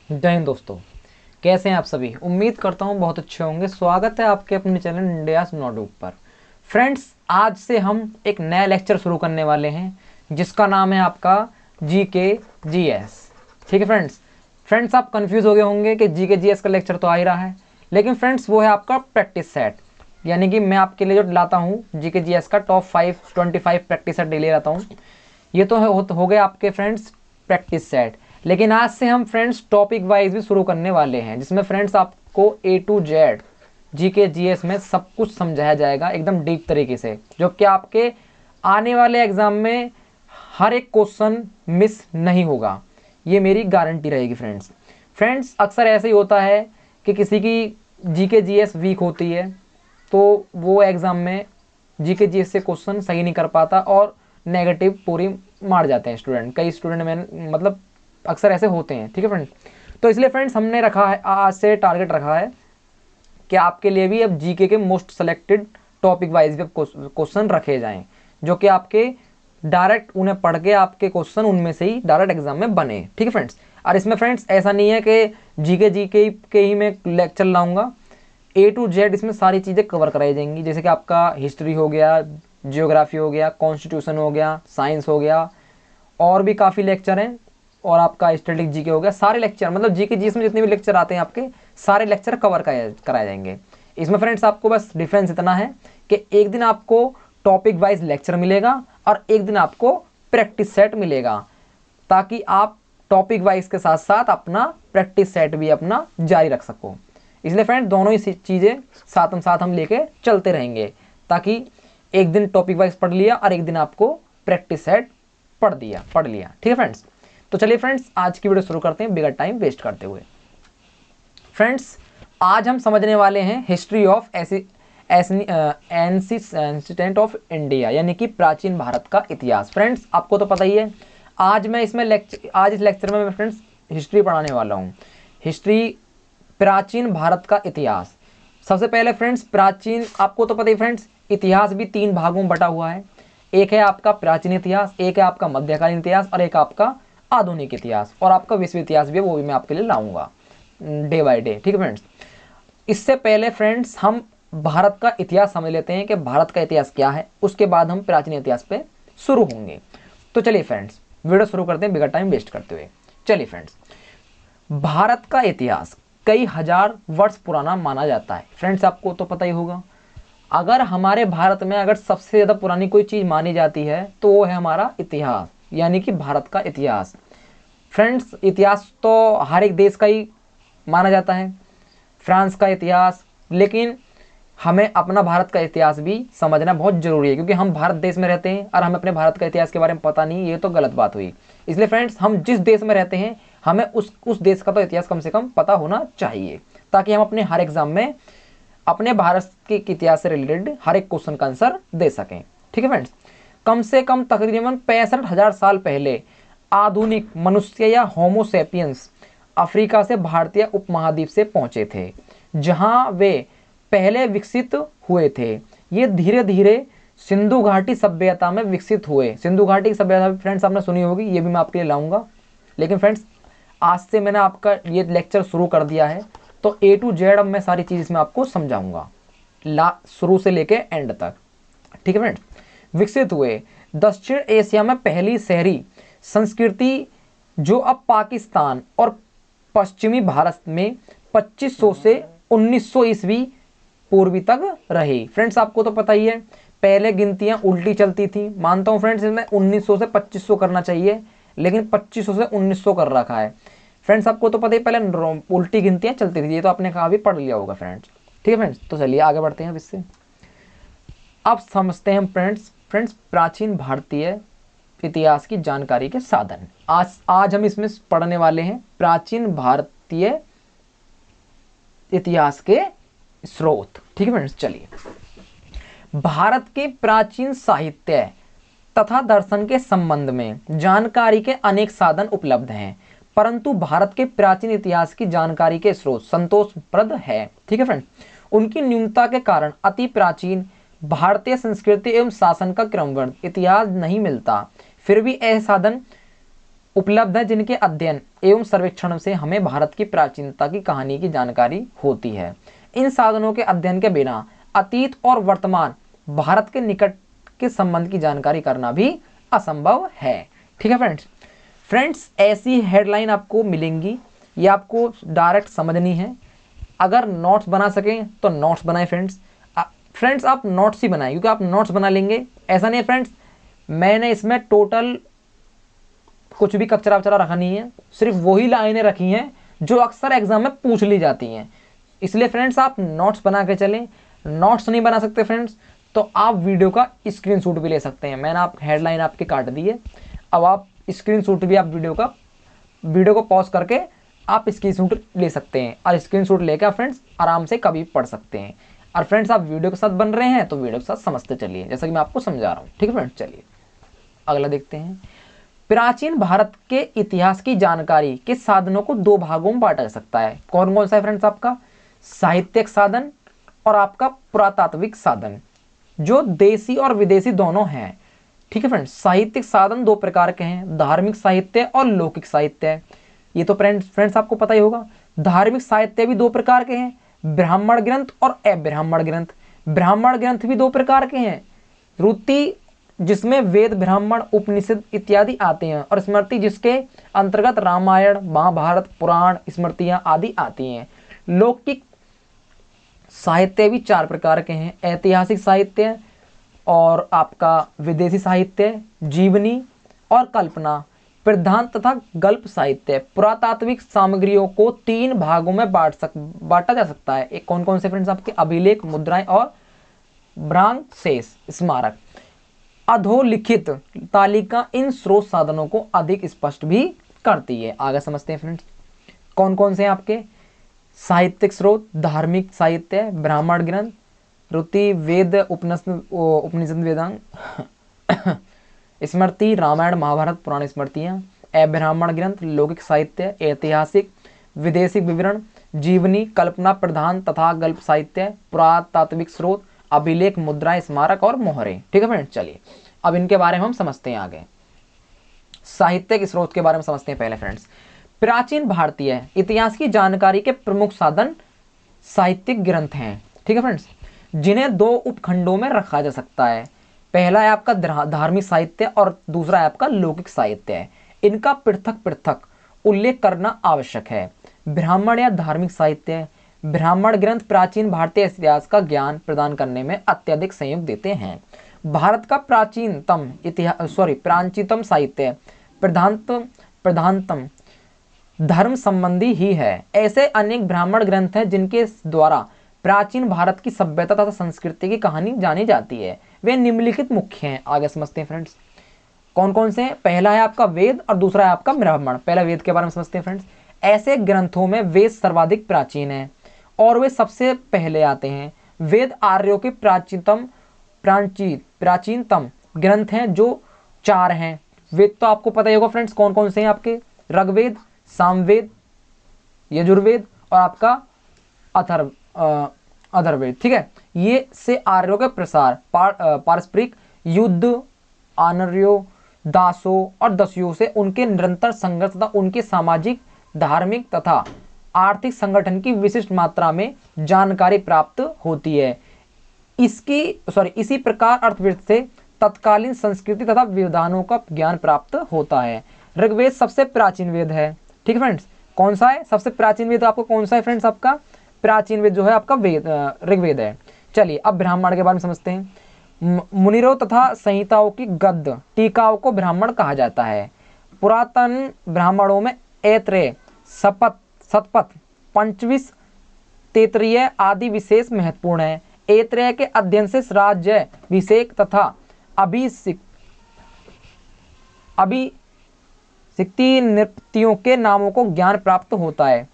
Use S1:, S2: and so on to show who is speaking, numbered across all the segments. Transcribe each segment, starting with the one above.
S1: जय हिंद दोस्तों। कैसे हैं आप सभी? उम्मीद करता हूं बहुत अच्छे होंगे। स्वागत है आपके अपने चैनल इंडियाज नोटबुक पर। फ्रेंड्स, आज से हम एक नया लेक्चर शुरू करने वाले हैं जिसका नाम है आपका जीके जीएस। ठीक है फ्रेंड्स, आप कंफ्यूज हो गए होंगे कि जीके जीएस का लेक्चर तो आ ही रहा है, लेकिन फ्रेंड्स वो है आपका प्रैक्टिस सेट। यानी कि मैं आपके लिए जो लाता हूँ जीके जीएस का टॉप 25 प्रैक्टिस सेट डेली लाता हूँ। ये तो हो गए आपके फ्रेंड्स प्रैक्टिस सेट। लेकिन आज से हम फ्रेंड्स टॉपिक वाइज भी शुरू करने वाले हैं, जिसमें फ्रेंड्स आपको ए टू जेड जीके जीएस में सब कुछ समझाया जाएगा एकदम डीप तरीके से, जो कि आपके आने वाले एग्जाम में हर एक क्वेश्चन मिस नहीं होगा। ये मेरी गारंटी रहेगी फ्रेंड्स अक्सर ऐसे ही होता है कि किसी की जीके जीएस वीक होती है तो वो एग्ज़ाम में जीके जीएस से क्वेश्चन सही नहीं कर पाता और नेगेटिव पूरी मार जाते हैं स्टूडेंट। कई स्टूडेंट में मतलब अक्सर ऐसे होते हैं। ठीक है फ्रेंड्स, तो इसलिए फ्रेंड्स हमने रखा है, आज से टारगेट रखा है कि आपके लिए भी अब जीके के मोस्ट सेलेक्टेड टॉपिक वाइज भी क्वेश्चन रखे जाएं, जो कि आपके डायरेक्ट उन्हें पढ़ के आपके क्वेश्चन उनमें से ही डायरेक्ट एग्जाम में बने। ठीक है फ्रेंड्स, और इसमें फ्रेंड्स ऐसा नहीं है कि जीके के ही मैं लेक्चर लाऊंगा। ए टू जेड इसमें सारी चीज़ें कवर कराई जाएंगी, जैसे कि आपका हिस्ट्री हो गया, जियोग्राफी हो गया, कॉन्स्टिट्यूशन हो गया, साइंस हो गया, और भी काफ़ी लेक्चर हैं, और आपका स्टैटिक जीके हो गया। सारे लेक्चर मतलब जीके जीएस में जितने भी लेक्चर आते हैं आपके सारे लेक्चर कवर कराए जाएंगे। इसमें फ्रेंड्स आपको बस डिफरेंस इतना है कि एक दिन आपको टॉपिक वाइज लेक्चर मिलेगा और एक दिन आपको प्रैक्टिस सेट मिलेगा, ताकि आप टॉपिक वाइज के साथ साथ अपना प्रैक्टिस सेट भी अपना जारी रख सको। इसलिए फ्रेंड्स दोनों ही चीज़ें साथ हम लेके चलते रहेंगे, ताकि एक दिन टॉपिक वाइज पढ़ लिया और एक दिन आपको प्रैक्टिस सेट पढ़ लिया। ठीक है फ्रेंड्स, तो चलिए फ्रेंड्स आज की वीडियो शुरू करते हैं बिगर टाइम वेस्ट करते हुए। फ्रेंड्स आज हम समझने वाले हैं हिस्ट्री ऑफ एंसिडेंट ऑफ इंडिया, यानी कि प्राचीन भारत का इतिहास। फ्रेंड्स आपको तो पता ही है, आज इस लेक्चर में मैं फ्रेंड्स हिस्ट्री पढ़ाने वाला हूँ। हिस्ट्री, प्राचीन भारत का इतिहास। सबसे पहले फ्रेंड्स प्राचीन, आपको तो पता ही फ्रेंड्स इतिहास भी 3 भागों में बटा हुआ है। एक है आपका प्राचीन इतिहास, एक है आपका मध्यकालीन इतिहास, और एक आपका आधुनिक इतिहास, और आपका विश्व इतिहास भी है, वो भी मैं आपके लिए लाऊंगा डे बाय डे। ठीक है फ्रेंड्स, इससे पहले फ्रेंड्स हम भारत का इतिहास समझ लेते हैं कि भारत का इतिहास क्या है, उसके बाद हम प्राचीन इतिहास पे शुरू होंगे। तो चलिए फ्रेंड्स वीडियो शुरू करते हैं बिगर टाइम वेस्ट करते हुए। चलिए फ्रेंड्स, भारत का इतिहास कई हजार वर्ष पुराना माना जाता है। फ्रेंड्स आपको तो पता ही होगा, अगर हमारे भारत में अगर सबसे ज़्यादा पुरानी कोई चीज़ मानी जाती है तो वो है हमारा इतिहास, यानी कि भारत का इतिहास। फ्रेंड्स इतिहास तो हर एक देश का ही माना जाता है, फ्रांस का इतिहास, लेकिन हमें अपना भारत का इतिहास भी समझना बहुत ज़रूरी है, क्योंकि हम भारत देश में रहते हैं और हमें अपने भारत का इतिहास के बारे में पता नहीं, ये तो गलत बात हुई। इसलिए फ्रेंड्स हम जिस देश में रहते हैं हमें उस देश का तो इतिहास कम से कम पता होना चाहिए, ताकि हम अपने हर एग्जाम में अपने भारत के इतिहास से रिलेटेड हर एक क्वेश्चन का आंसर दे सकें। ठीक है फ्रेंड्स, कम से कम तकरीबन 65,000 साल पहले आधुनिक मनुष्य या होमोसेपियंस अफ्रीका से भारतीय उपमहाद्वीप से पहुंचे थे, जहां वे पहले विकसित हुए थे। ये धीरे धीरे सिंधु घाटी सभ्यता में विकसित हुए। सिंधु घाटी की सभ्यता फ्रेंड्स आपने सुनी होगी, ये भी मैं आपके लिए लाऊंगा। लेकिन फ्रेंड्स आज से मैंने आपका ये लेक्चर शुरू कर दिया है, तो ए टू जेड अब मैं सारी चीज़ इसमें आपको समझाऊंगा शुरू से लेके एंड तक। ठीक है फ्रेंड्स, विकसित हुए। दक्षिण एशिया में पहली शहरी संस्कृति जो अब पाकिस्तान और पश्चिमी भारत में 2500 से 1900 ईस्वी पूर्वी तक रही। फ्रेंड्स आपको तो पता ही है, पहले गिनतियां उल्टी चलती थी। मानता हूं फ्रेंड्स इसमें 1900 से 2500 करना चाहिए, लेकिन 2500 से 1900 कर रखा है। फ्रेंड्स आपको तो पता ही, पहले उल्टी गिनतियां चलती थी, ये तो आपने कहा भी पढ़ लिया होगा फ्रेंड्स। ठीक है फ्रेंड्स, तो चलिए आगे बढ़ते हैं अब इससे। अब समझते हैं फ्रेंड्स प्राचीन भारतीय इतिहास की जानकारी के साधन। आज हम इसमें पढ़ने वाले हैं प्राचीन भारतीय इतिहास के स्रोत। ठीक है फ्रेंड्स, चलिए। भारत के प्राचीन साहित्य तथा दर्शन के संबंध में जानकारी के अनेक साधन उपलब्ध हैं, परंतु भारत के प्राचीन इतिहास की जानकारी के स्रोत संतोषप्रद है। ठीक है फ्रेंड्स, उनकी न्यूनता के कारण अति प्राचीन भारतीय संस्कृति एवं शासन का क्रमबद्ध इतिहास नहीं मिलता। फिर भी ऐसे साधन उपलब्ध है, जिनके अध्ययन एवं सर्वेक्षण से हमें भारत की प्राचीनता की कहानी की जानकारी होती है। इन साधनों के अध्ययन के बिना अतीत और वर्तमान भारत के निकट के संबंध की जानकारी करना भी असंभव है। ठीक है फ्रेंड्स, ऐसी हेडलाइन आपको मिलेंगी, ये आपको डायरेक्ट समझनी है। अगर नोट्स बना सकें तो नोट्स बनाएं फ्रेंड्स आप नोट्स ही बनाएं, क्योंकि आप नोट्स बना लेंगे। ऐसा नहीं है फ्रेंड्स मैंने इसमें टोटल कुछ भी कचरा वचरा रखा नहीं है, सिर्फ वही लाइनें रखी हैं जो अक्सर एग्जाम में पूछ ली जाती हैं। इसलिए फ्रेंड्स आप नोट्स बना के चलें। नोट्स नहीं बना सकते फ्रेंड्स तो आप वीडियो का स्क्रीनशॉट भी ले सकते हैं। मैंने आप हेडलाइन आपकी काट दी है, अब आप स्क्रीनशॉट भी आप वीडियो को पॉज करके आप स्क्रीनशॉट ले सकते हैं, और स्क्रीनशॉट लेकर फ्रेंड्स आराम से कभी पढ़ सकते हैं। और फ्रेंड्स आप वीडियो के साथ बन रहे हैं तो वीडियो के साथ समझते चलिए, जैसा कि मैं आपको समझा रहा हूँ। ठीक है फ्रेंड्स, चलिए अगला देखते हैं। प्राचीन भारत के इतिहास की जानकारी के साधनों को दो भागों में बांटा जा सकता है। कौन कौन सा है फ्रेंड्स? आपका साहित्यिक साधन और आपका पुरातात्विक साधन, जो देसी और विदेशी दोनों हैं। ठीक है फ्रेंड्स, साहित्यिक साधन दो प्रकार के हैं, धार्मिक साहित्य और लौकिक साहित्य। ये तो फ्रेंड्स आपको पता ही होगा। धार्मिक साहित्य भी दो प्रकार के हैं, ब्राह्मण ग्रंथ और अब्राह्मण ग्रंथ। ब्राह्मण ग्रंथ भी दो प्रकार के हैं, श्रुति जिसमें वेद, ब्राह्मण, उपनिषद इत्यादि आते हैं, और स्मृति जिसके अंतर्गत रामायण, महाभारत, पुराण, स्मृतियां आदि आती हैं। लौकिक साहित्य भी चार प्रकार के हैं, ऐतिहासिक साहित्य और आपका विदेशी साहित्य, जीवनी और कल्पना प्रधान तथा गल्प साहित्य। पुरातात्विक सामग्रियों को तीन भागों में बांटा जा सकता है। एक कौन कौन से फ्रेंड्स? आपके अभिलेख, मुद्राएं और भ्रांकशेष स्मारक। अधोलिखित तालिका इन स्रोत साधनों को अधिक स्पष्ट भी करती है। आगे समझते हैं फ्रेंड्स कौन कौन से हैं आपके साहित्यिक स्रोत। धार्मिक साहित्य, ब्राह्मण ग्रंथ, श्रुति, वेद, उपनिषद, वेदांग, स्मृति, रामायण, महाभारत, पुराण स्मृतियां। अब्राह्मण ग्रंथ, लौकिक साहित्य, ऐतिहासिक, विदेशी विवरण, जीवनी, कल्पना प्रधान तथा गल्प साहित्य, पुरातात्विक स्रोत, अभिलेख, मुद्राएं, स्मारक और मोहरे। ठीक है फ्रेंड्स, चलिए अब इनके बारे में हम समझते हैं। आगे साहित्य के स्रोत के बारे में समझते हैं। पहले फ्रेंड्स, प्राचीन भारतीय इतिहास की जानकारी के प्रमुख साधन साहित्यिक ग्रंथ हैं। ठीक है फ्रेंड्स, जिन्हें दो उपखंडों में रखा जा सकता है। पहला है आपका धार्मिक साहित्य और दूसरा है आपका लौकिक साहित्य। इनका पृथक पृथक उल्लेख करना आवश्यक है। ब्राह्मण या धार्मिक साहित्य। ब्राह्मण ग्रंथ प्राचीन भारतीय इतिहास का ज्ञान प्रदान करने में अत्यधिक सहयोग देते हैं। भारत का प्राचीनतम साहित्य प्रधानतम धर्म संबंधी ही है। ऐसे अनेक ब्राह्मण ग्रंथ हैं जिनके द्वारा प्राचीन भारत की सभ्यता तथा संस्कृति की कहानी जानी जाती है। वे निम्नलिखित मुख्य हैं। आगे समझते हैं फ्रेंड्स कौन कौन से हैं। पहला है आपका वेद और दूसरा है आपका ब्राह्मण। पहला वेद के बारे में समझते हैं फ्रेंड्स। ऐसे ग्रंथों में वेद सर्वाधिक प्राचीन है और वे सबसे पहले आते हैं। वेद आर्यों के प्राचीनतम ग्रंथ हैं जो चार हैं। वेद तो आपको पता ही होगा फ्रेंड्स कौन कौन से हैं आपके, ऋग्वेद, सामवेद, यजुर्वेद और आपका अथर्ववेद। ठीक है, ये से आर्यों के प्रसार पारस्परिक युद्ध, आनर्यों, दासों और दस्युओं से उनके निरंतर संघर्ष तथा उनके सामाजिक, धार्मिक तथा आर्थिक संगठन की विशिष्ट मात्रा में जानकारी प्राप्त होती है। इसी प्रकार अर्थव्यवस्था से तत्कालीन संस्कृति तथा विधानों का ज्ञान प्राप्त होता है। ऋग्वेद सबसे प्राचीन वेद है। ठीक है फ्रेंड्स, कौन सा है सबसे प्राचीन वेद? आपको कौन सा है फ्रेंड्स? आपका प्राचीन वेद जो है आपका ऋग्वेद है। चलिए अब ब्राह्मण के बारे में समझते हैं। मुनिरों तथा संहिताओं की गद्य टीकाओं को ब्राह्मण कहा जाता है। पुरातन ब्राह्मणों में ऐत्रेय, शतपथ, पंचविश, तैत्तिरीय आदि विशेष महत्वपूर्ण है। ऐत्रेय के अध्ययन से राज्य विषेक तथा अभिषिक्ति नृत्यों के नामों को ज्ञान प्राप्त होता है।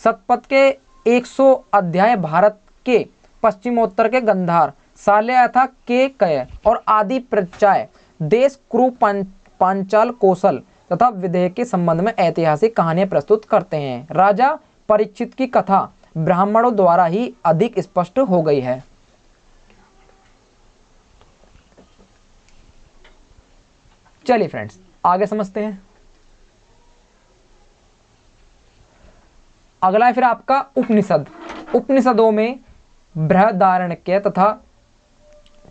S1: शतपथ के 100 अध्याय भारत के पश्चिमोत्तर के गंधार, शाल्य तथा केकय और आदि प्रचाय देश, कुरु, पांचाल, कौशल तथा विदेह के संबंध में ऐतिहासिक कहानियां प्रस्तुत करते हैं। राजा परीक्षित की कथा ब्राह्मणों द्वारा ही अधिक स्पष्ट हो गई है। चलिए फ्रेंड्स आगे समझते हैं। अगला है फिर आपका उपनिषद। उपनिषदों में बृहदारण्यक तथा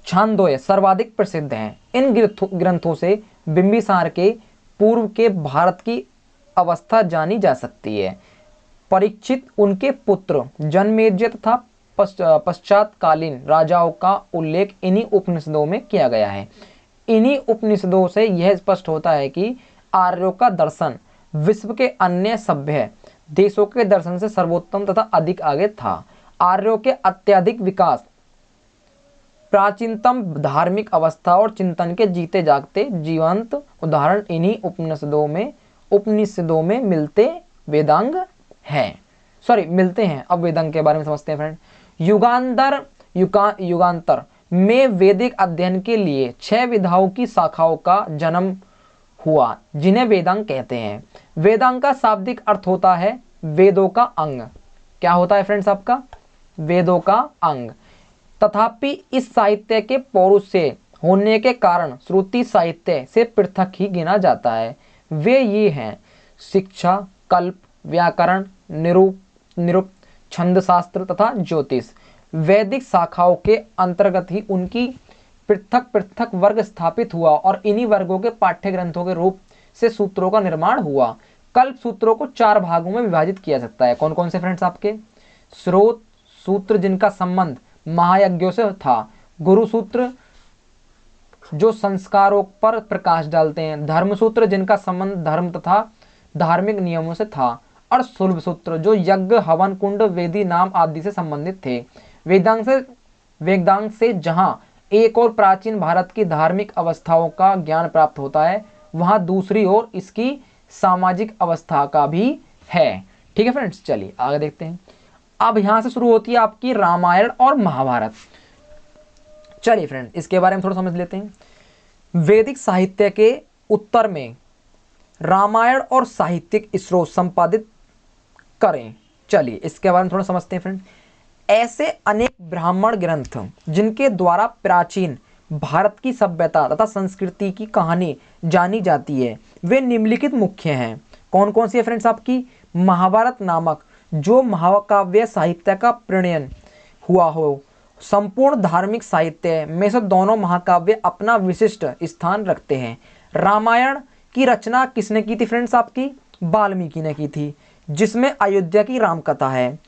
S1: छांदोग्य सर्वाधिक प्रसिद्ध हैं। इन ग्रंथों से बिंबिसार के पूर्व के भारत की अवस्था जानी जा सकती है। परीक्षित, उनके पुत्र जनमेजय तथा पश्चातकालीन राजाओं का उल्लेख इन्हीं उपनिषदों में किया गया है। इन्हीं उपनिषदों से यह स्पष्ट होता है कि आर्यों का दर्शन विश्व के अन्य सभ्य देशों के दर्शन से सर्वोत्तम तथा अधिक आगे था। आर्यों के अत्यधिक विकास, प्राचीनतम धार्मिक अवस्था और चिंतन के जीते जागते जीवंत उदाहरण इन्हीं उपनिषदों में मिलते हैं। अब वेदांग के बारे में समझते हैं फ्रेंड। युगांतर में वैदिक अध्ययन के लिए 6 विधाओं की शाखाओं का जन्म हुआ, जिन्हें वेदांग कहते हैं। वेदांग का शाब्दिक अर्थ होता है वेदों का अंग। क्या होता है फ्रेंड्स आपका? वेदों का अंग। तथापि इस साहित्य के पौरुषे होने के कारण श्रुति साहित्य से पृथक ही गिना जाता है। वे ये हैं शिक्षा, कल्प, व्याकरण, निरुक्त, छंदशास्त्र तथा ज्योतिष। वैदिक शाखाओं के अंतर्गत ही उनकी पृथक वर्ग स्थापित हुआ और इन्हीं वर्गों के पाठ्य ग्रंथों के रूप से सूत्रों का निर्माण हुआ। कल्प सूत्रों को 4 भागों में विभाजित किया सकता है। कौन कौन से फ्रेंड्स आपके? स्रोत सूत्र, जिनका संबंध महायज्ञों से था। गुरु सूत्र, जो संस्कारों पर प्रकाश डालते हैं। धर्म सूत्र, जिनका संबंध धर्म तथा धार्मिक नियमों से था। और शुल्ब सूत्र, जो यज्ञ, हवन कुंड, वेदी नाम आदि से संबंधित थे। वेदांग से जहां एक और प्राचीन भारत की धार्मिक अवस्थाओं का ज्ञान प्राप्त होता है, वहां दूसरी ओर इसकी सामाजिक अवस्था का भी है। ठीक है फ्रेंड्स, चलिए आगे देखते हैं। अब यहां से शुरू होती है आपकी रामायण और महाभारत। चलिए फ्रेंड, इसके बारे में थोड़ा समझ लेते हैं। वैदिक साहित्य के उत्तर में रामायण और साहित्यिक स्रोत संपादित करें। चलिए इसके बारे में थोड़ा समझते हैं फ्रेंड। ऐसे अनेक ब्राह्मण ग्रंथ जिनके द्वारा प्राचीन भारत की सभ्यता तथा संस्कृति की कहानी जानी जाती है, वे निम्नलिखित मुख्य हैं। कौन कौन सी है फ्रेंड्स आपकी? महाभारत नामक जो महाकाव्य साहित्य का प्रणयन हुआ हो। संपूर्ण धार्मिक साहित्य में से दोनों महाकाव्य अपना विशिष्ट स्थान रखते हैं। रामायण की रचना किसने की थी फ्रेंड्स आपकी? वाल्मीकि ने की थी, जिसमें अयोध्या की राम कथा है।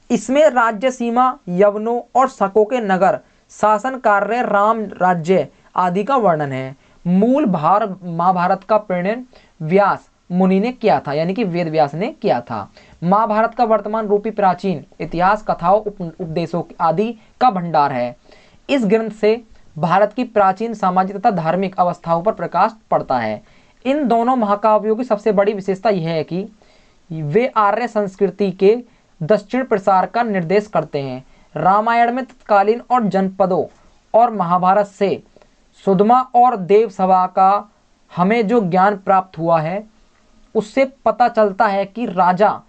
S1: इसमें राज्य सीमा, यवनों और शकों के नगर, शासन कार्य, राम राज्य आदि का वर्णन है। मूल महाभारत का प्रणयन व्यास मुनि ने किया था, यानी कि वेद व्यास ने किया था। महाभारत का वर्तमान रूपी प्राचीन इतिहास, कथाओं, उपदेशों आदि का भंडार है। इस ग्रंथ से भारत की प्राचीन सामाजिक तथा धार्मिक अवस्थाओं पर प्रकाश पड़ता है। इन दोनों महाकाव्यों की सबसे बड़ी विशेषता यह है कि वे आर्य संस्कृति के दक्षिण प्रसार का निर्देश करते हैं। रामायण में तत्कालीन और जनपदों और महाभारत से सुधमा और देवसभा का हमें जो ज्ञान प्राप्त हुआ है, उससे पता चलता है कि राजा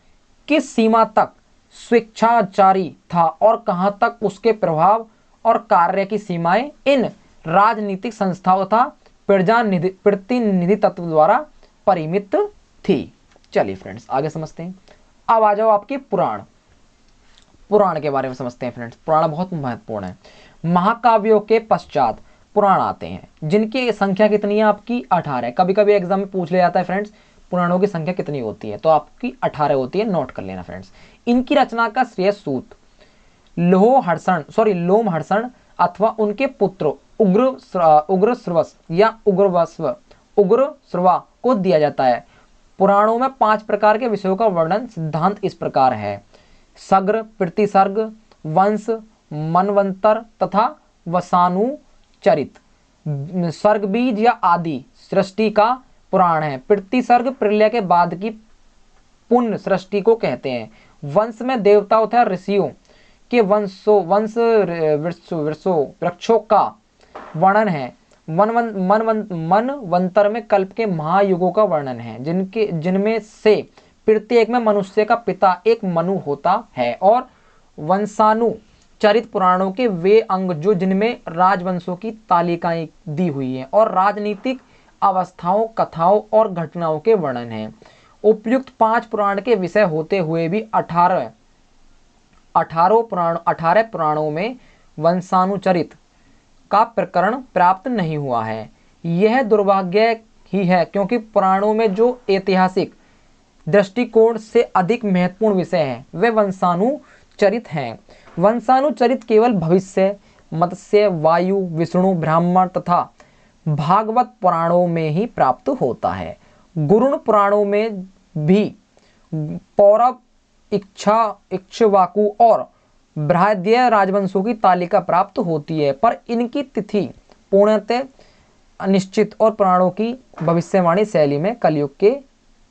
S1: किस सीमा तक स्वेच्छाचारी था और कहां तक उसके प्रभाव और कार्य की सीमाएं इन राजनीतिक संस्थाओं तथा प्रतिनिधि तत्व द्वारा परिमित थी। चलिए फ्रेंड्स आगे समझते हैं। अब आ जाओ आपके पुराण के बारे में समझते हैं फ्रेंड्स। पुराण बहुत महत्वपूर्ण है। महाकाव्यों के पश्चात पुराण आते हैं, जिनकी संख्या कितनी है आपकी? 18। कभी कभी एग्जाम में पूछ लिया जाता है फ्रेंड्स पुराणों की संख्या कितनी होती है, तो आपकी 18 होती है, नोट कर लेना फ्रेंड्स। इनकी रचना का श्रेय सूत लोमहर्षण अथवा उनके पुत्र उग्रश्रवस या उग्रश्रवा को दिया जाता है। पुराणों में 5 प्रकार के विषयों का वर्णन सिद्धांत इस प्रकार है: सग्र, प्रतिसर्ग, वंश, मनवंतर तथा वसानुचरित। सर्ग बीज या आदि सृष्टि का पुराण है। प्रतिसर्ग प्रलय के बाद की पुण्य सृष्टि को कहते हैं। वंश में देवताओं तथा ऋषियों के वृक्षों का वर्णन है। मनवंतर में कल्प के महायुगों का वर्णन है, जिनमें से प्रत्येक में मनुष्य का पिता एक मनु होता है। और वंशानुचरित पुराणों के वे अंग जिनमें राजवंशों की तालिकाएं दी हुई हैं और राजनीतिक अवस्थाओं, कथाओं और घटनाओं के वर्णन हैं। उपयुक्त 5 पुराण के विषय होते हुए भी 18 पुराणों में वंशानुचरित का प्रकरण प्राप्त नहीं हुआ है। यह दुर्भाग्य ही है, क्योंकि पुराणों में जो ऐतिहासिक दृष्टिकोण से अधिक महत्वपूर्ण विषय हैं वे वंशानुचरित हैं। वंशानुचरित केवल भविष्य, मत्स्य, वायु, विष्णु, ब्राह्मण तथा भागवत पुराणों में ही प्राप्त होता है। गुरुण पुराणों में भी पौरव, इक्ष्वाकु और बृहद्रथ राजवंशों की तालिका प्राप्त होती है, पर इनकी तिथि पूर्णतः अनिश्चित और पुराणों की भविष्यवाणी शैली में कलयुग के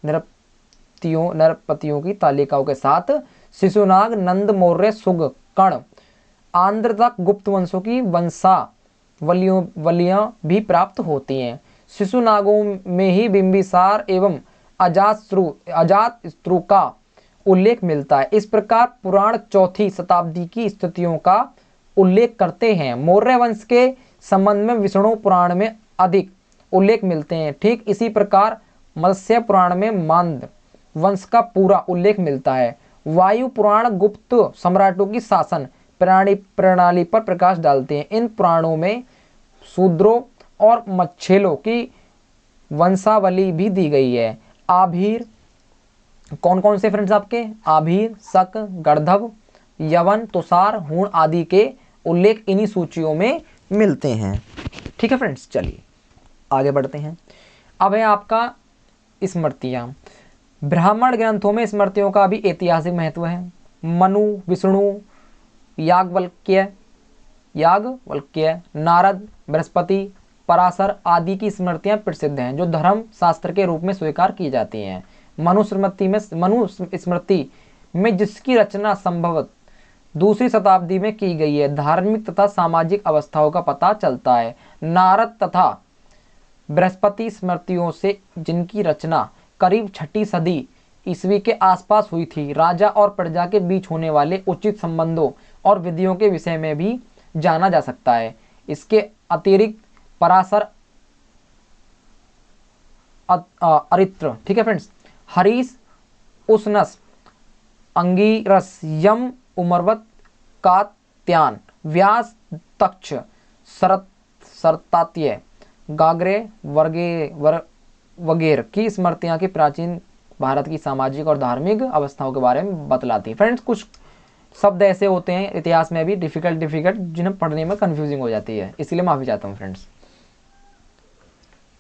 S1: नरपतियों की तालिकाओं के साथ शिशुनाग, नंद, मौर्य, सुग, कर्ण, आंध्र तक गुप्त वंशों की वंशावलियां भी प्राप्त होती हैं। शिशुनागों में ही बिंबिसार एवं अजातशत्रु का उल्लेख मिलता है। इस प्रकार पुराण 4वीं शताब्दी की स्थितियों का उल्लेख करते हैं। मौर्य वंश के संबंध में विष्णु पुराण में अधिक उल्लेख मिलते हैं। ठीक इसी प्रकार मत्स्य पुराण में मांद वंश का पूरा उल्लेख मिलता है। वायु पुराण गुप्त सम्राटों की शासन प्रणाली पर प्रकाश डालते हैं। इन पुराणों में शूद्रों और मच्छेलों की वंशावली भी दी गई है। आभीर, कौन कौन से फ्रेंड्स आपके? आभीर, शक, गर्धव, यवन, तुषार, हूण आदि के उल्लेख इन्हीं सूचियों में मिलते हैं। ठीक है फ्रेंड्स, चलिए आगे बढ़ते हैं। अब है आपका स्मृतियां। ब्राह्मण ग्रंथों में स्मृतियों का भी ऐतिहासिक महत्व है। मनु, विष्णु, याज्ञवल्क्य, नारद, बृहस्पति, पराशर आदि की स्मृतियां प्रसिद्ध हैं, जो धर्म शास्त्र के रूप में स्वीकार की जाती हैं। मनु स्मृति में जिसकी रचना संभवतः 2वीं शताब्दी में की गई है, धार्मिक तथा सामाजिक अवस्थाओं का पता चलता है। नारद तथा बृहस्पति स्मृतियों से जिनकी रचना करीब 6वीं सदी ईस्वी के आसपास हुई थी, राजा और प्रजा के बीच होने वाले उचित संबंधों और विधियों के विषय में भी जाना जा सकता है। इसके अतिरिक्त पराशर, अरित्र, ठीक है फ्रेंड्स, हरीश, उशनस, अंगिरस, यम, उमरवत, कात्यायन, व्यास, तक्ष, सरतात्य, गाग्रे वगैरह की स्मृतियां की प्राचीन भारत की सामाजिक और धार्मिक अवस्थाओं के बारे में बतलाती हैं। फ्रेंड्स, कुछ शब्द ऐसे होते हैं इतिहास में भी डिफिकल्ट जिन्हें पढ़ने में कंफ्यूजिंग हो जाती है, इसलिए माफी चाहता हूँ फ्रेंड्स।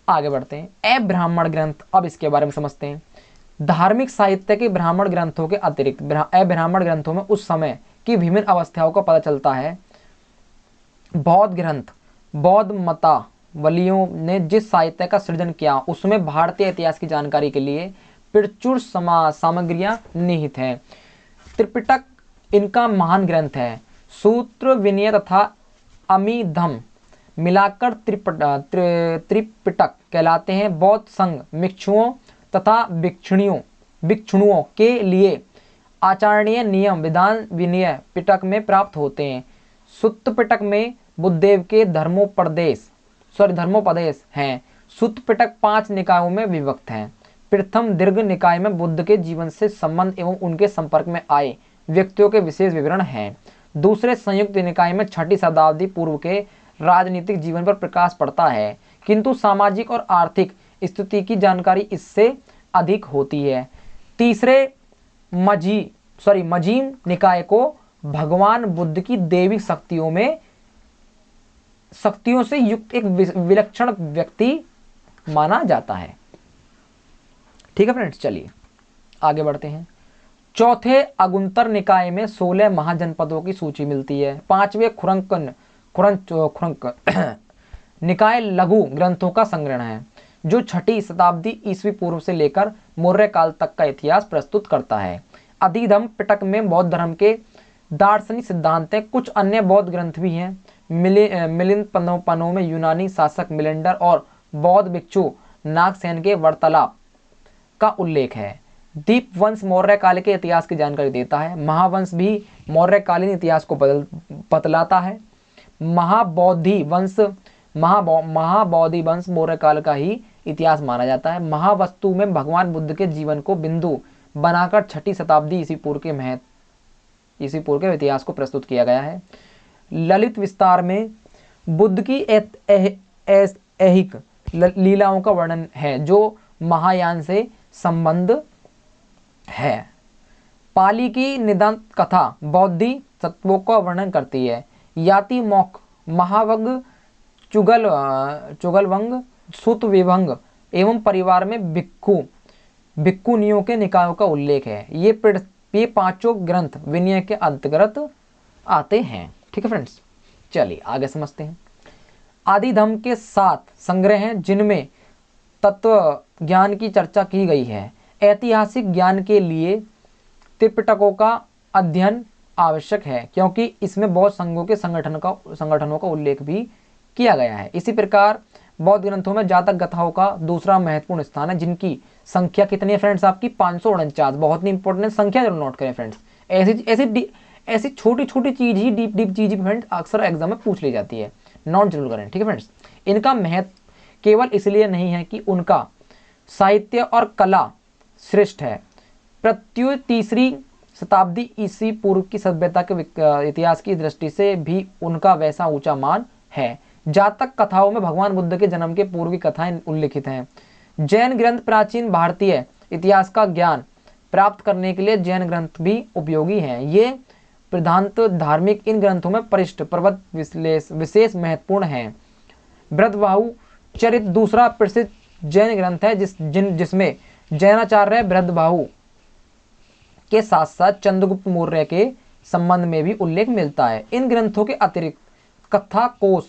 S1: आगे बढ़ते हैं। ब्राह्मण ग्रंथ, अब इसके बारे में समझते हैं। धार्मिक साहित्य के ब्राह्मण ग्रंथों के अतिरिक्त ब्राह्मण ग्रंथों में उस समय की विभिन्न अवस्थाओं का पता चलता है। बौद्ध ग्रंथ, बौद्ध मतावलियों ने जिस साहित्य का सृजन किया उसमें भारतीय इतिहास की जानकारी के लिए प्रचुर सामग्रियां निहित हैं। त्रिपिटक इनका महान ग्रंथ है। सूत्र, विनय तथा अमिधम मिलाकर त्रिपिटक कहलाते हैं। बौद्ध संघ भिक्षुओं तथा भिक्षुणियों के लिए आचरणीय नियम विधान विनय पिटक में प्राप्त होते हैं। सुत्त पिटक में बुद्धदेव के धर्मोपदेश हैं। सुत्त पिटक 5 निकायों में विभक्त हैं। प्रथम दीर्घ निकाय में बुद्ध के जीवन से संबंध एवं उनके संपर्क में आए व्यक्तियों के विशेष विवरण हैं। दूसरे संयुक्त निकाय में 6वीं शताब्दी पूर्व के राजनीतिक जीवन पर प्रकाश पड़ता है, किंतु सामाजिक और आर्थिक स्थिति की जानकारी इससे अधिक होती है। तीसरे मजीम निकाय को भगवान बुद्ध की दैविक शक्तियों से युक्त एक विलक्षण व्यक्ति माना जाता है। ठीक है फ्रेंड्स, चलिए आगे बढ़ते हैं। चौथे अगुंतर निकाय में 16 महाजनपदों की सूची मिलती है। 5वें खुरंक निकाय लघु ग्रंथों का संग्रह है, जो 6वीं शताब्दी ईस्वी पूर्व से लेकर मौर्य काल तक का इतिहास प्रस्तुत करता है। अधिधम पिटक में बौद्ध धर्म के दार्शनिक सिद्धांत हैं। कुछ अन्य बौद्ध ग्रंथ भी हैं। मिलिंद पनों में यूनानी शासक मिलिंडर और बौद्ध भिक्षु नागसेन के वार्तालाप का उल्लेख है। दीपवंश मौर्य काल के इतिहास की जानकारी देता है। महावंश भी मौर्यकालीन इतिहास को बतलाता है। महाबौद्धि वंश मौर्य काल का ही इतिहास माना जाता है। महावस्तु में भगवान बुद्ध के जीवन को बिंदु बनाकर 6वीं शताब्दी ईसा पूर्व के इतिहास को प्रस्तुत किया गया है। ललित विस्तार में बुद्ध की ऐहिक लीलाओं का वर्णन है जो महायान से संबंध है। पाली की निदान कथा बौद्धि तत्वों का वर्णन करती है। याति मौख महावग चुगलवंग सुत विभंग एवं परिवार में भिक्खुनियों के निकायों का उल्लेख है। ये पांचों ग्रंथ विनय के अंतर्गत आते हैं। ठीक है फ्रेंड्स, चलिए आगे समझते हैं। आदि धम्म के 7 संग्रह हैं जिनमें तत्व ज्ञान की चर्चा की गई है। ऐतिहासिक ज्ञान के लिए त्रिपिटकों का अध्ययन आवश्यक है क्योंकि इसमें बहुत संघों के संगठनों का उल्लेख भी किया गया है। इसी प्रकार बौद्ध ग्रंथों में जातक गाथाओं का दूसरा महत्वपूर्ण स्थान है जिनकी संख्या कितनी है फ्रेंड्स, आपकी 549। बहुत ही इंपॉर्टेंट संख्या जरूर नोट करें फ्रेंड्स। ऐसी छोटी छोटी चीज ही डीप चीज फ्रेंड्स अक्सर एग्जाम में पूछ ली जाती है, नोट जरूर करें। ठीक है फ्रेंड्स, इनका महत्व केवल इसलिए नहीं है कि उनका साहित्य और कला श्रेष्ठ है, प्रत्युत 3री शताब्दी ईसा पूर्व की सभ्यता के इतिहास की दृष्टि से भी उनका वैसा ऊंचा मान है। जातक कथाओं में भगवान बुद्ध के जन्म के पूर्व की कथाएं उल्लिखित हैं। जैन ग्रंथ प्राचीन भारतीय इतिहास का ज्ञान प्राप्त करने के लिए जैन ग्रंथ भी उपयोगी हैं। ये प्रधानतः धार्मिक इन ग्रंथों में परिष्ठ पर्वत विशेष महत्वपूर्ण हैं। बृहद्बाहु चरित दूसरा प्रसिद्ध जैन ग्रंथ है जिसमें जैनाचार्य बृहद्बाहु के साथ साथ चंद्रगुप्त मौर्य के संबंध में भी उल्लेख मिलता है। इन ग्रंथों के अतिरिक्त कथा कोश,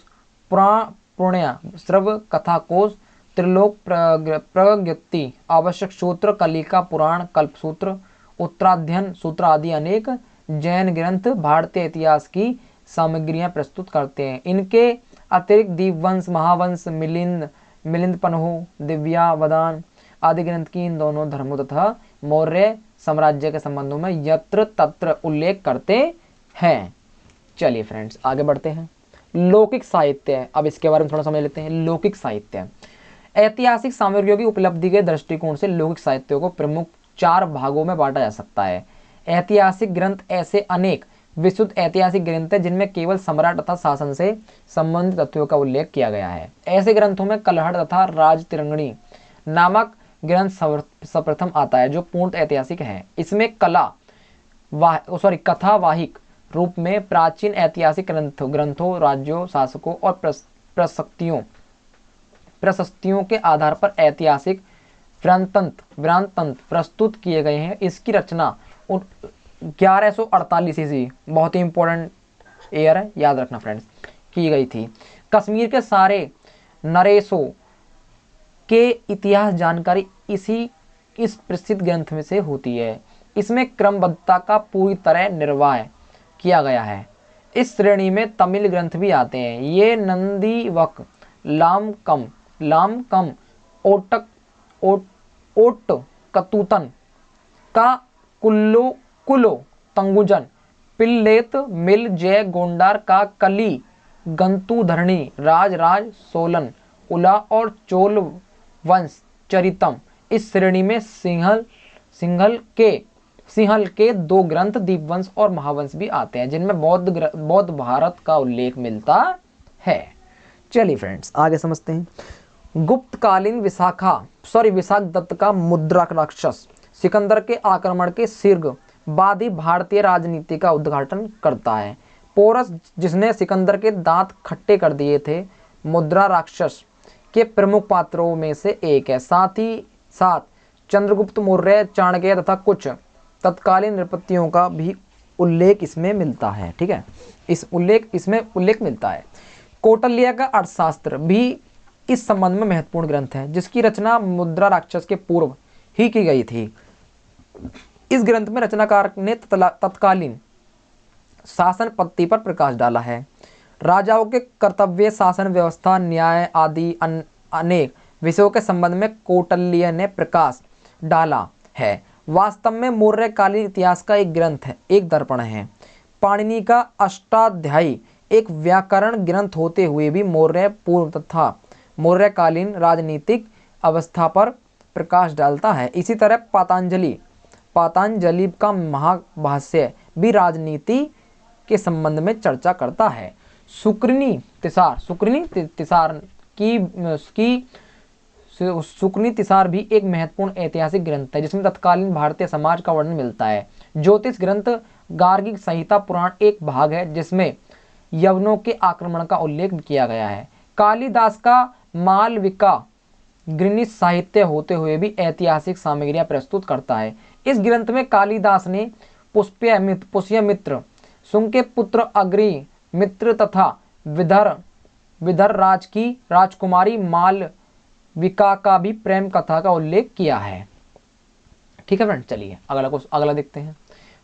S1: पुराण्य श्रव कथा कोश, त्रिलोक प्रगति, आवश्यक सूत्र, कलिका पुराण, कल्पसूत्र, उत्तराध्ययन सूत्र आदि अनेक जैन ग्रंथ भारतीय इतिहास की सामग्रियां प्रस्तुत करते हैं। इनके अतिरिक्त दीपवंश, महावंश, मिलिंद पन्हु, दिव्यावदान आदि ग्रंथ की इन दोनों धर्मों तथा मौर्य साम्राज्य के संबंधों में यत्र तत्र उल्लेख करते हैं। चलिए फ्रेंड्स आगे बढ़ते हैं। लौकिक साहित्य, अब इसके बारे में थोड़ा समझ लेते हैं। लौकिक साहित्य ऐतिहासिक सामग्रियों की उपलब्धि के दृष्टिकोण से लौकिक साहित्य को प्रमुख 4 भागों में बांटा जा सकता है। ऐतिहासिक ग्रंथ ऐसे अनेक विशुद्ध ऐतिहासिक ग्रंथ है जिनमें केवल सम्राट तथा शासन से संबंधित तथ्यों का उल्लेख किया गया है। ऐसे ग्रंथों में कलहड़ तथा राजतिरंगणी नामक ग्रंथ सर्वप्रथम आता है जो पूर्ण ऐतिहासिक है। इसमें कथावाहिक रूप में प्राचीन ऐतिहासिक ग्रंथों, राज्यों, शासकों और प्रशस्तियों के आधार पर ऐतिहासिक वृत्तांत प्रस्तुत किए गए हैं। इसकी रचना 1148 ईस्वी, बहुत ही इंपॉर्टेंट ईयर है, याद रखना फ्रेंड्स, की गई थी। कश्मीर के सारे नरेशों के इतिहास जानकारी इस प्रसिद्ध ग्रंथ में से होती है। इसमें क्रमबद्धता का पूरी तरह निर्वाह किया गया है। इस श्रेणी में तमिल ग्रंथ भी आते हैं। ये नंदीवक, लामकम, ओट्टकतूतन का कुलो तंगुजन, पिल्लेत, मिल, जय गोंडार का कली, गंतुधरणी, राज सोलन, उला और चोल वंश चरितम। इस श्रेणी में सिंहल के 2 ग्रंथ दीपवंश और महावंश भी आते हैं जिनमें बौद्ध भारत का उल्लेख मिलता है। चलिए फ्रेंड्स आगे समझते हैं। गुप्तकालीन विशाख दत्त का मुद्रा राक्षस सिकंदर के आक्रमण के शीघ्र बाद ही भारतीय राजनीति का उद्घाटन करता है। पोरस, जिसने सिकंदर के दांत खट्टे कर दिए थे, मुद्रा राक्षस के प्रमुख पात्रों में से एक है। साथ ही साथ चंद्रगुप्त मौर्य, चाणक्य तथा कुछ तत्कालीन नृपतियों का भी उल्लेख इसमें मिलता है। ठीक है, इसमें उल्लेख मिलता है। कौटिल्य का अर्थशास्त्र भी इस संबंध में महत्वपूर्ण ग्रंथ है जिसकी रचना मुद्रा राक्षस के पूर्व ही की गई थी। इस ग्रंथ में रचनाकार ने तत्कालीन शासन पद्धति पर प्रकाश डाला है। राजाओं के कर्तव्य, शासन व्यवस्था, न्याय आदि अनेक विषयों के संबंध में कौटिल्य ने प्रकाश डाला है। वास्तव में मौर्यकालीन इतिहास का एक ग्रंथ है, एक दर्पण है। पाणिनि का अष्टाध्यायी एक व्याकरण ग्रंथ होते हुए भी मौर्य पूर्व तथा मौर्यकालीन राजनीतिक अवस्था पर प्रकाश डालता है। इसी तरह पातंजलि का महाभाष्य भी राजनीति के संबंध में चर्चा करता है। शुक्रिनी तिसार भी एक महत्वपूर्ण ऐतिहासिक ग्रंथ है जिसमें तत्कालीन भारतीय समाज का वर्णन मिलता है। ज्योतिष ग्रंथ गार्गिक संहिता पुराण एक भाग है जिसमें यवनों के आक्रमण का उल्लेख किया गया है। कालिदास का मालविका गृणित साहित्य होते हुए भी ऐतिहासिक सामग्रियां प्रस्तुत करता है। इस ग्रंथ में कालिदास ने पुष्यमित्र, शुंग के पुत्र अग्नि मित्र तथा विदर राज की राजकुमारी मालविका का भी प्रेम कथा का उल्लेख किया है। ठीक है फ्रेंड, चलिए अगला देखते हैं।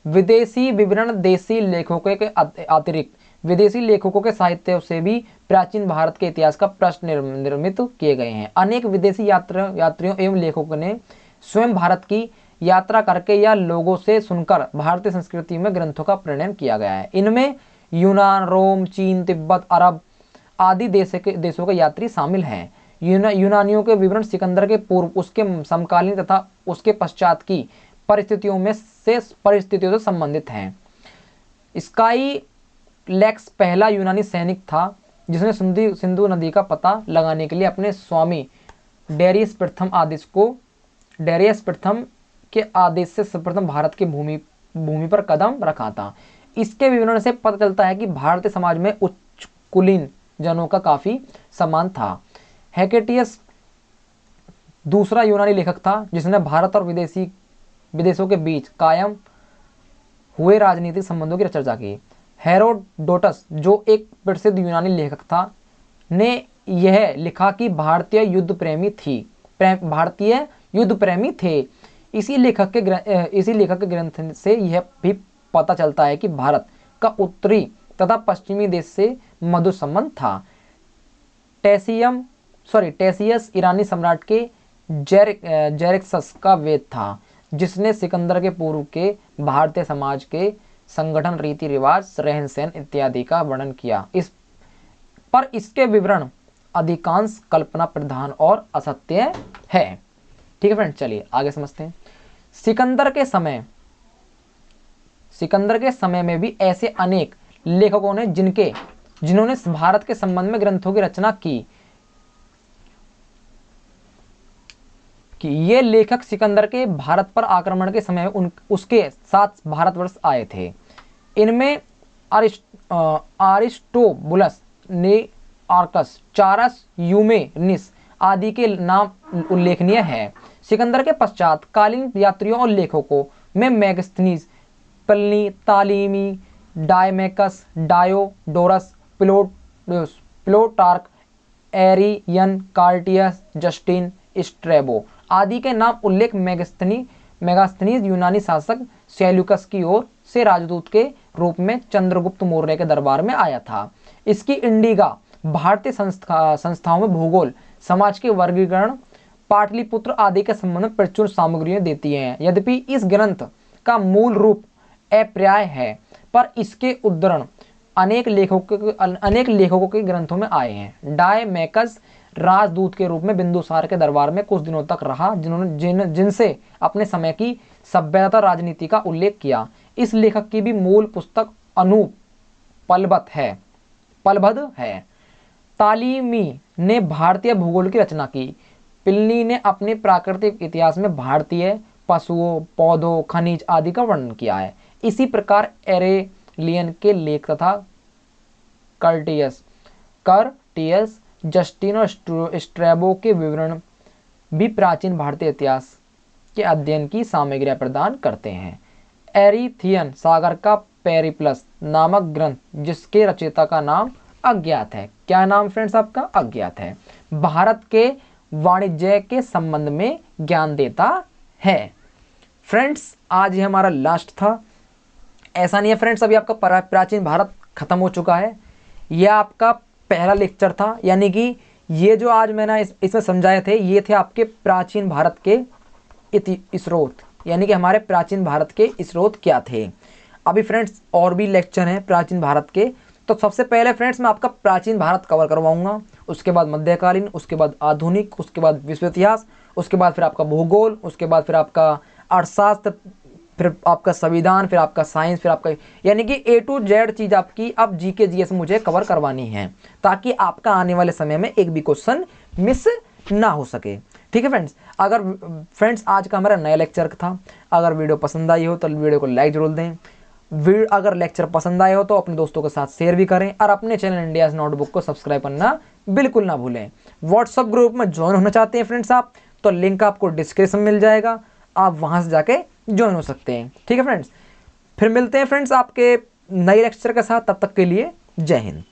S1: विदेशी विवरण देशी लेखकों के अतिरिक्त विदेशी लेखकों के साहित्य से भी प्राचीन भारत के इतिहास का प्रश्न निर्मित किए गए हैं। अनेक विदेशी यात्रियों एवं लेखकों ने स्वयं भारत की यात्रा करके या लोगों से सुनकर भारतीय संस्कृति में ग्रंथों का प्रणयन किया गया है। इनमें यूनान, रोम, चीन, तिब्बत, अरब आदि देशों के यात्री शामिल हैं। यूनानियों के विवरण सिकंदर के पूर्व, उसके समकालीन तथा उसके पश्चात की परिस्थितियों से संबंधित हैं। स्काई लेक्स पहला यूनानी सैनिक था जिसने सिंधु नदी का पता लगाने के लिए अपने स्वामी डेरियस प्रथम के आदेश से सर्वप्रथम भारत की भूमि पर कदम रखा था। इसके विवरण से पता चलता है कि भारतीय समाज में उच्च कुलीन जनों का काफी सम्मान था। हेकेटियस दूसरा यूनानी लेखक था जिसने भारत और विदेशों के बीच कायम हुए राजनीतिक संबंधों की चर्चा की। हेरोडोटस, जो एक प्रसिद्ध यूनानी लेखक था, ने यह लिखा कि भारतीय युद्ध प्रेमी थे। इसी लेखक के ग्रंथ से यह भी पता चलता है कि भारत का उत्तरी तथा पश्चिमी देश से मधुर संबंध था। टेसियस ईरानी सम्राट के जेरेक्सस का वेद था जिसने सिकंदर के पूर्व के भारतीय समाज के संगठन, रीति रिवाज, रहन सहन इत्यादि का वर्णन किया। इसके विवरण अधिकांश कल्पना प्रधान और असत्य है। ठीक है फ्रेंड, चलिए आगे समझते हैं। सिकंदर के समय में भी ऐसे अनेक लेखकों ने जिन्होंने भारत के संबंध में ग्रंथों की रचना की। ये लेखक सिकंदर के भारत पर आक्रमण के समय उसके साथ भारतवर्ष आए थे। इनमें अरिस्टोबुलस ने आर्कस, चारस यूमेनिस आदि के नाम उल्लेखनीय है। सिकंदर के पश्चात कालीन यात्रियों और लेखकों में मेगास्थनीज, प्लिनी, तालीमी, डायमेकस, डायोडोरस, प्लूटार्क, एरियन, कार्टियस, जस्टिन, स्ट्रैबो आदि के नाम उल्लेख मेगास्थनीज यूनानी शासक सेल्यूकस की ओर से राजदूत के रूप में चंद्रगुप्त मौर्य के दरबार में आया था। इसकी इंडिगा भारतीय संस्थाओं में भूगोल, समाज के वर्गीकरण, पाटलिपुत्र आदि के संबंध में प्रचुर सामग्रियां देती हैं। यद्यपि इस ग्रंथ का मूल रूप अप्राप्य है, पर इसके उद्धरण अनेक लेखकों के ग्रंथों में आए हैं। डायमेकस राजदूत के रूप में बिंदुसार के दरबार में कुछ दिनों तक रहा, जिनसे अपने समय की सभ्यता राजनीति का उल्लेख किया। इस लेखक की भी मूल पुस्तक अनुपलब्ध है। तालीमी ने भारतीय भूगोल की रचना की। प्लिनी ने अपने प्राकृतिक इतिहास में भारतीय पशुओं, पौधों, खनिज आदि का वर्णन किया है। इसी प्रकार एरेलियन के लेख तथा कर्टियस, जस्टिन और स्ट्रैबो के विवरण भी प्राचीन भारतीय इतिहास के अध्ययन की सामग्रियां प्रदान करते हैं। एरिथियन सागर का पेरिप्लस नामक ग्रंथ, जिसके रचयिता का नाम अज्ञात है। क्या नाम फ्रेंड्स आपका? अज्ञात है। भारत के वाणिज्य के संबंध में ज्ञान देता है। फ्रेंड्स आज ये हमारा लास्ट था। ऐसा नहीं है फ्रेंड्स अभी आपका प्राचीन भारत खत्म हो चुका है। यह आपका पहला लेक्चर था, यानी कि ये जो आज मैंने इसमें समझाए थे ये थे आपके प्राचीन भारत के स्रोत, यानी कि हमारे प्राचीन भारत के स्रोत क्या थे। अभी फ्रेंड्स और भी लेक्चर हैं प्राचीन भारत के, तो सबसे पहले फ्रेंड्स मैं आपका प्राचीन भारत कवर करवाऊंगा, उसके बाद मध्यकालीन, उसके बाद आधुनिक, उसके बाद विश्व इतिहास, उसके बाद फिर आपका भूगोल, उसके बाद फिर आपका अर्थशास्त्र, फिर आपका संविधान, फिर आपका साइंस, फिर आपका, यानी कि A to Z चीज़ आपकी अब GK GS मुझे कवर करवानी है, ताकि आपका आने वाले समय में एक भी क्वेश्चन मिस ना हो सके। ठीक है फ्रेंड्स, अगर फ्रेंड्स आज का हमारा नया लेक्चर था, अगर वीडियो पसंद आई हो तो वीडियो को लाइक जरूर दें। अगर लेक्चर पसंद आए हो तो अपने दोस्तों के साथ शेयर भी करें, और अपने चैनल इंडियाज नोटबुक को सब्सक्राइब करना बिल्कुल ना भूलें। व्हाट्सअप ग्रुप में ज्वाइन होना चाहते हैं फ्रेंड्स आप, तो लिंक आपको डिस्क्रिप्शन मिल जाएगा, आप वहां से जाके ज्वाइन हो सकते हैं। ठीक है फ्रेंड्स, फिर मिलते हैं फ्रेंड्स आपके नए लेक्चर के साथ, तब तक के लिए जय हिंद।